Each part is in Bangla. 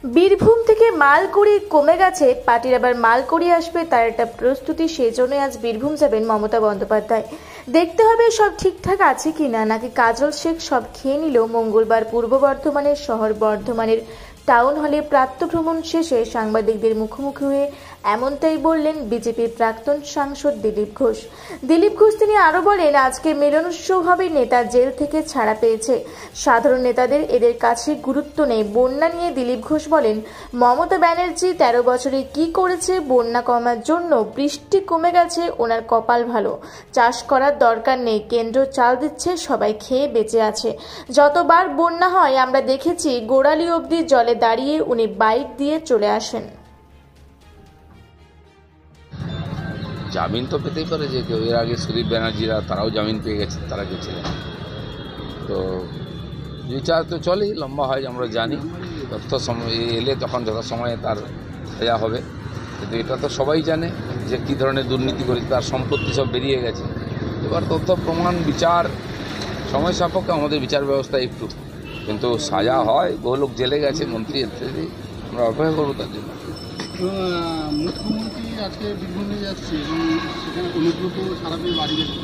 বীরভূম থেকে মালকুড়ি কমে গেছে, পার্টির আবার মালকুড়ি আসবে তার একটা প্রস্তুতি। সেই জন্য আজ বীরভূম যাবেন মমতা বন্দ্যোপাধ্যায়। দেখতে হবে সব ঠিকঠাক আছে কিনা, নাকি কাজল শেখ সব খেয়ে নিল। মঙ্গলবার পূর্ব বর্ধমানের শহর বর্ধমানের টাউন হলে প্রাতঃভ্রমণ শেষে সাংবাদিকদের মুখোমুখি হয়ে এমনটাই বললেন বিজেপির প্রাক্তন সাংসদ দিলীপ ঘোষ। তিনি আরো বলেন, আজকে মিলন উৎসব হবে। নেতা জেল থেকে ছাড়া পেয়েছে, সাধারণ নেতাদের এদের কাছে গুরুত্ব নেই। বন্যা নিয়ে দিলীপ ঘোষ বলেন, মমতা ব্যানার্জি 13 বছরে কি করেছে? বন্যা কমার জন্য বৃষ্টি কমে গেছে, ওনার কপাল ভালো। চাষ করার দরকার নেই, কেন্দ্র চাল দিচ্ছে, সবাই খেয়ে বেঁচে আছে। যতবার বন্যা হয় আমরা দেখেছি গোড়ালি অবধি জলে দাঁড়িয়ে উনি বাইক দিয়ে চলে আসেন। জামিন তো পেতেই পারে, যে কেউ এর আগে সুদীপ ব্যানার্জিরা তারাও জামিন পেয়ে গেছে, তারা গেছিলেন। তো বিচার তো চলেই, লম্বা হয় আমরা জানি। যত সময় এলে তখন যত সময়ে তার সাজা হবে। কিন্তু এটা তো সবাই জানে যে কী ধরনের দুর্নীতি করেছে, তার সম্পত্তি সব বেরিয়ে গেছে। এবার তথ্য প্রমাণ বিচার সময় সাপেক্ষে আমাদের বিচার ব্যবস্থা একটু, কিন্তু সাজা হয়। বহু লোক জেলে গেছে, মন্ত্রী ইত্যাদি, আমরা অপেক্ষা করবো তার জন্য। মুখ্যমন্ত্রী আজকে বীরভূমে যাচ্ছে এবং সেখানে অনুব্রত ছাড়া পেয়ে বাড়ি যাচ্ছে,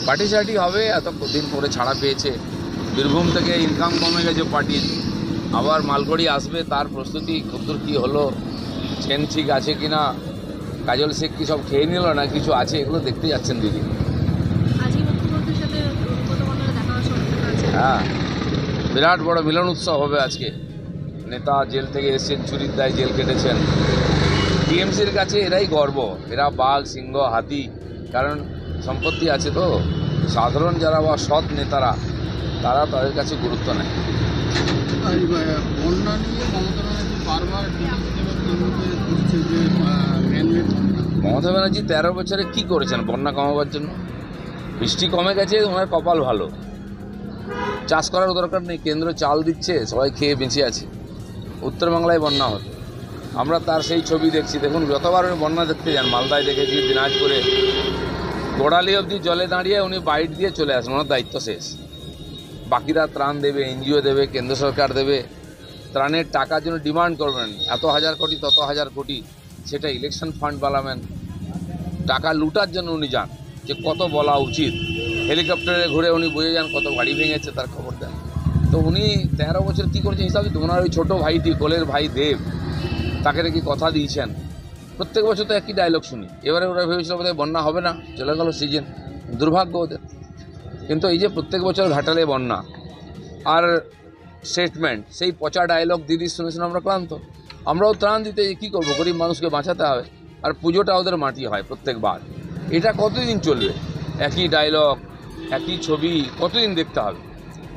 পার্টি সার্টি হবে। এত দিন পরে ছাড়া পেয়েছে, বীরভূম থেকে ইনকাম কমে গেছে পার্টির, আবার মালগুড়ি আসবে, তার প্রস্তুতি কতদূর কী হলো, চেন ঠিক আছে কি না, কাজল শেখ কি সব খেয়ে নিল না কিছু আছে, এগুলো দেখতে যাচ্ছেন দিদি। হ্যাঁ, বিরাট বড় মিলন উৎসব হবে আজকে। নেতা জেল থেকে এসেছেন, চুরির দায় জেল কেটেছেন। টিএমসির কাছে এরাই গর্ব, এরা বাঘ সিংহ হাতি, কারণ সম্পত্তি আছে। তো সাধারণ যারা বা সৎ নেতারা, তারা তাদের কাছে গুরুত্ব নেয়। বন্যা নিয়ে মমতা ব্যানার্জি 13 বছরে কি করেছেন বন্যা কমাবার জন্য? বৃষ্টি কমে গেছে, ওনার কপাল ভালো। চাষ করার দরকার নেই, কেন্দ্র চাল দিচ্ছে, সবাই খেয়ে বেঁচে আছে। উত্তরবাংলায় বন্যা হতো, আমরা তার সেই ছবি দেখছি। দেখুন, যতবার উনি বন্যা দেখতে যান, মালদায় দেখেছি, দিনাজপুরে, গোড়ালি অবধি জলে দাঁড়িয়ে উনি বাইট দিয়ে চলে আসেন, ওনার দায়িত্ব শেষ। বাকিরা ত্রাণ দেবে, এনজিও দেবে, কেন্দ্র সরকার দেবে। ত্রাণের টাকার জন্য ডিমান্ড করবেন, এত হাজার কোটি তত হাজার কোটি, সেটা ইলেকশন ফান্ড বানাবেন। টাকা লুটার জন্য উনি যান, যে কত বলা উচিত। হেলিকপ্টারে ঘুরে উনি বুঝে যান কত বাড়ি ভেঙেছে, তার খবর দেন। তো উনি 13 বছর কী করেছেন হিসাবে, ওনার ওই ছোটো ভাইটি, কোলের ভাই দেব, তাকে নাকি কথা দিয়েছেন। প্রত্যেক বছর তো একই ডায়লগ শুনি। এবারে ওরা ভেবেছিল বোধহয় বন্যা হবে না, চলে গেল সিজন, দুর্ভাগ্য ওদের। কিন্তু এই যে প্রত্যেক বছর ঘাটালে বন্যা আর স্টেটমেন্ট, সেই পচা ডায়লগ দিদি শুনে শুনে আমরা ক্লান্ত। আমরাও ত্রাণ দিতে কী করবো, গরিব মানুষকে বাঁচাতে হবে। আর পুজোটা ওদের মাটি হয় প্রত্যেকবার। এটা কতদিন চলবে? একই ডায়লগ, একই ছবি, কতদিন দেখতে হবে?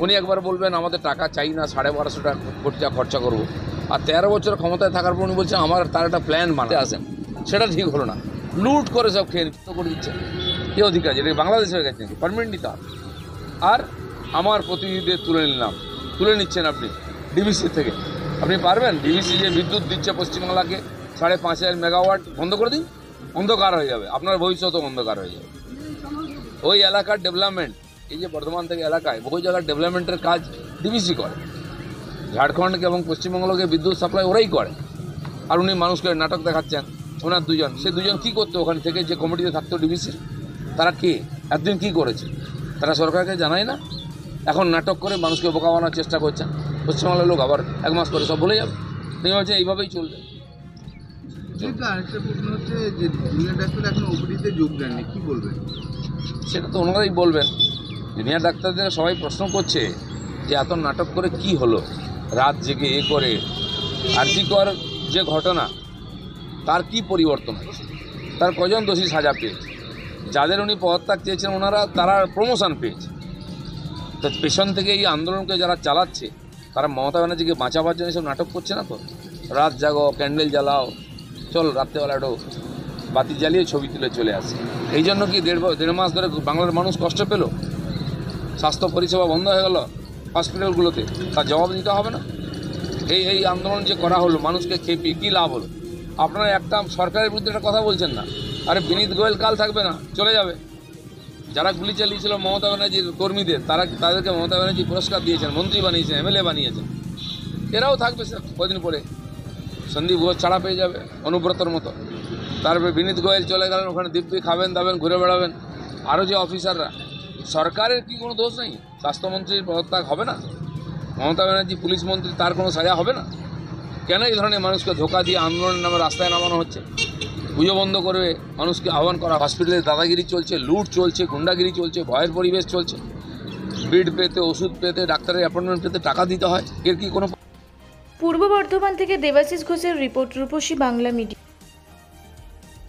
উনি একবার বলবেন আমাদের টাকা চাই না, 1250 কোটি টাকা খরচা করবো, আর 13 বছর ক্ষমতায় থাকার পর উনি বলছেন আমার তার একটা প্ল্যান বানাতে আসেন। সেটা ঠিক হলো না, লুট করে সব খেয়ে করে দিচ্ছে। কী অধিকার? এটা বাংলাদেশ হয়ে গেছে নাকি? পারমানেন্টলি তার। আর আমার প্রতিনিধিদের তুলে নিচ্ছেন আপনি ডিবিসি থেকে। আপনি পারবেন? ডিবিসি যে বিদ্যুৎ দিচ্ছে পশ্চিমবাংলাকে 5,500 মেগাওয়াট, বন্ধ করে দিন, অন্ধকার হয়ে যাবে, আপনার ভবিষ্যৎও অন্ধকার হয়ে যাবে। ওই এলাকার ডেভেলপমেন্ট, এই যে বর্ধমান থেকে এলাকায় বহু জায়গার ডেভেলপমেন্টের কাজ ডিবিসি করে। ঝাড়খণ্ডকে এবং পশ্চিমবঙ্গকে বিদ্যুৎ সাপ্লাই ওরাই করে। আর উনি মানুষকে নাটক দেখাচ্ছেন। ওনার দুজন, সে দুজন কী করতো ওখান থেকে, যে কমিটিতে থাকতো ডিবিসির, তারা কে, একদিন কী করেছে তারা সরকারকে জানায় না। এখন নাটক করে মানুষকে বোকা বানানোর চেষ্টা করছেন। পশ্চিমবাংলার লোক আবার 1 মাস পরে সব ভুলে যাবে। তিনি বলছেন এইভাবেই চলবে। আরেকটা প্রশ্ন হচ্ছে যে জুনিয়র ডাক্তাররা এখন ওপিডিতে যোগ দেননি, কী বলবেন? সেটা তো ওনারাই বলবেন। জুনিয়র ডাক্তারদের সবাই প্রশ্ন করছে যে এত নাটক করে কি হলো, রাত জেগে করে। আরজিকর যে ঘটনা, তার কি পরিবর্তন হয়েছে? তার কজন দোষী সাজা পেয়েছে? যাদের উনি পদত্যাগ চেয়েছেন তারা প্রমোশন পেয়েছে। তো পেছন থেকে এই আন্দোলনকে যারা চালাচ্ছে, তারা মমতা ব্যানার্জিকে বাঁচাবার জন্য সব নাটক করছে না তো? রাত জাগো, ক্যান্ডেল জ্বালাও, চল রাত্রেবেলা একটু বাতি জ্বালিয়ে ছবি তুলে চলে আসে। এই জন্য কি দেড় মাস ধরে বাংলার মানুষ কষ্ট পেল? স্বাস্থ্য পরিষেবা বন্ধ হয়ে গেল হসপিটালগুলোতে, তার জবাব দিতে হবে না? এই আন্দোলন যে করা হলো, মানুষকে খেপি কী লাভ হলো? আপনারা একটা সরকারের বিরুদ্ধে একটা কথা বলছেন না। আরে বিনীত গোয়েল কাল থাকবে না, চলে যাবে। যারা গুলি চালিয়েছিল মমতা ব্যানার্জির কর্মীদের, তাদেরকে মমতা ব্যানার্জি পুরস্কার দিয়েছেন, মন্ত্রী বানিয়েছেন, এমএলএ বানিয়েছেন। এরাও থাকবে স্যার কদিন পরে। সন্দীপ ঘোষ ছাড়া পেয়ে যাবে অনুব্রতর মতো, তারপরে বিনীত গোয়েল চলে গেলেন, ওখানে দিব্যি খাবেন দাবেন ঘুরে বেড়াবেন। আরও যে অফিসাররা, সরকারের কি কোনো দোষ নেই? স্বাস্থ্যমন্ত্রীর পদত্যাগ হবে না? মমতা ব্যানার্জি পুলিশ মন্ত্রী, তার কোনো সাজা হবে না? কেন এই ধরনের মানুষকে ধোকা দিয়ে আন্দোলনের নামে রাস্তায় নামানো হচ্ছে? পুজো বন্ধ করবে মানুষকে আহ্বান করা, হসপিটালে দাদাগিরি চলছে, লুট চলছে, গুন্ডাগিরি চলছে, ভয়ের পরিবেশ চলছে, বেড পেতে, ওষুধ পেতে, ডাক্তারের অ্যাপয়েন্টমেন্ট পেতে টাকা দিতে হয়। এর কি কোনো? পূর্ব বর্ধমান থেকে দেবাশিস ঘোষের রিপোর্ট, রূপসী বাংলা মিডিয়া।